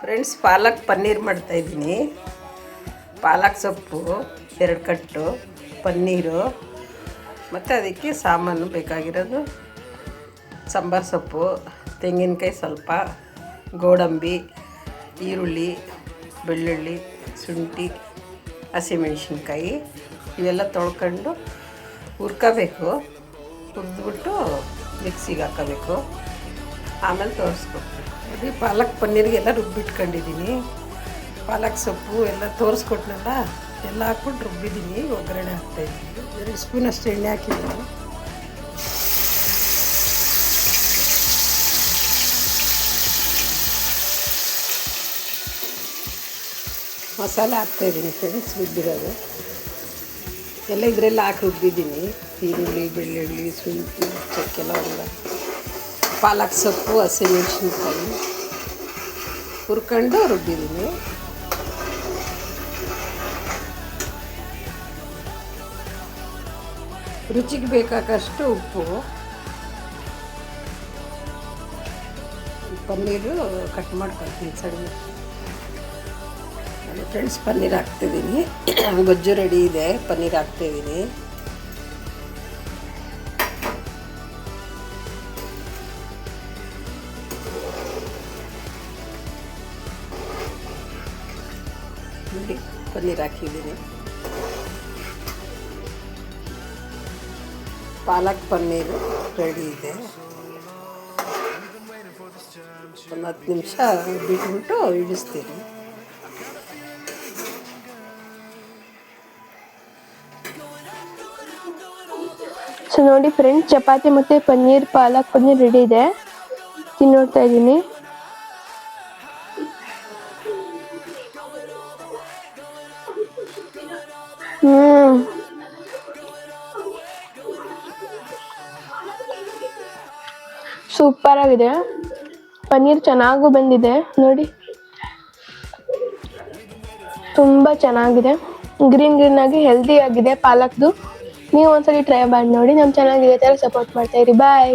Friends, palak paneer ಮಾಡ್ತಾಯಿದ್ದೀನಿ. ಪಾಲಕ್ ಸೊಪ್ಪು 2 ಕಟ್ಟು, ಪನ್ನೀರು ಮತ್ತು ಅದಕ್ಕೆ ಸಾಮಾನು ಬೇಕಾಗಿರೋದು ಸಾಂಬಾರು ಸೊಪ್ಪು, ತೆಂಗಿನಕಾಯಿ ಸ್ವಲ್ಪ, ಗೋಡಂಬಿ, ಈರುಳ್ಳಿ, ಬೆಳ್ಳುಳ್ಳಿ, ಶುಂಠಿ, ಹಸಿಮೆಣ್ಸಿನ್ಕಾಯಿ ಇವೆಲ್ಲ ತೊಳ್ಕೊಂಡು ಹುರ್ಕೋಬೇಕು. ಹುರಿದ್ಬಿಟ್ಟು ಮಿಕ್ಸಿಗೆ ಹಾಕೋಬೇಕು. ಆಮೇಲೆ ತೋರಿಸ್ಕೊಡ್ತೀನಿ. ಅದೇ ಪಾಲಕ್ ಪನ್ನೀರಿಗೆಲ್ಲ ರುಬ್ಬಿಟ್ಕೊಂಡಿದ್ದೀನಿ. ಪಾಲಕ್ ಸೊಪ್ಪು ಎಲ್ಲ ತೋರಿಸ್ಕೊಟ್ನಲ್ಲ, ಎಲ್ಲ ಹಾಕ್ಬಿಟ್ಟು ರುಬ್ಬಿದ್ದೀನಿ. ಒಗ್ಗರಣೆ ಹಾಕ್ತಾಯಿದ್ದೀನಿ. 2 ಸ್ಪೂನ್ ಅಷ್ಟು ಎಣ್ಣೆ ಹಾಕಿದ್ದೀನಿ. ಮಸಾಲೆ ಹಾಕ್ತಾಯಿದ್ದೀನಿ ಫ್ರೆಂಡ್ಸ್, ರುಬ್ಬಿರೋದು ಎಲ್ಲ ಇದರೆಲ್ಲ ಹಾಕಿ ರುಬ್ಬಿದ್ದೀನಿ. ಈರುಳ್ಳಿ, ಬೆಳ್ಳುಳ್ಳಿ, ಶುಂಠಿ, ಚಕ್ಕೆ, ಲವಂಗ, ಪಾಲಕ್ ಸೊಪ್ಪು, ಹಸಿಮೆಣ್ಸಿನ್ಕಾಯಿ ಹುರ್ಕೊಂಡು ರುಬ್ಬಿದ್ದೀನಿ. ರುಚಿಗೆ ಬೇಕಾಗಷ್ಟು ಉಪ್ಪು. ಪನ್ನೀರು ಕಟ್ ಮಾಡ್ಕೊಳ್ತೀನಿ ಸಣ್ಣ. ಫ್ರೆಂಡ್ಸ್, ಪನ್ನೀರ್ ಹಾಕ್ತಿದ್ದೀನಿ. ಗೊಜ್ಜು ರೆಡಿ ಇದೆ. ಪನ್ನೀರ್ ಹಾಕ್ತಿದ್ದೀನಿ. ನೋಡಿ, ಪನ್ನೀರ್ ಹಾಕಿದ್ದೀನಿ. ಪಾಲಕ್ ಪನ್ನೀರು ರೆಡಿ ಇದೆ. ಒಂದು 10 ನಿಮಿಷ ಬಿಟ್ಬಿಟ್ಟು ಇಳಿಸ್ತೀನಿ. ಸೊ ನೋಡಿ ಫ್ರೆಂಡ್ಸ್, ಚಪಾತಿ ಮತ್ತು ಪಾಲಕ್ ಪನ್ನೀರ್ ರೆಡಿ ಇದೆ. ತಿನ್ನೋಡ್ತಾ ಇದ್ದೀನಿ. ಸೂಪರ್ ಆಗಿದೆ. ಪನ್ನೀರ್ ಚೆನ್ನಾಗೂ ಬಂದಿದೆ ನೋಡಿ, ತುಂಬ ಚೆನ್ನಾಗಿದೆ. ಗ್ರೀನ್ ಆಗಿ ಹೆಲ್ದಿ ಆಗಿದೆ ಪಾಲಕ್ದು. ನೀವು ಒಂದ್ಸಲಿ ಟ್ರೈ ಮಾಡಿ ನೋಡಿ. ನಮ್ಮ ಚೆನ್ನಾಗಿದೆ ಥರ ಸಪೋರ್ಟ್ ಮಾಡ್ತಾ ಇರಿ. ಬಾಯ್.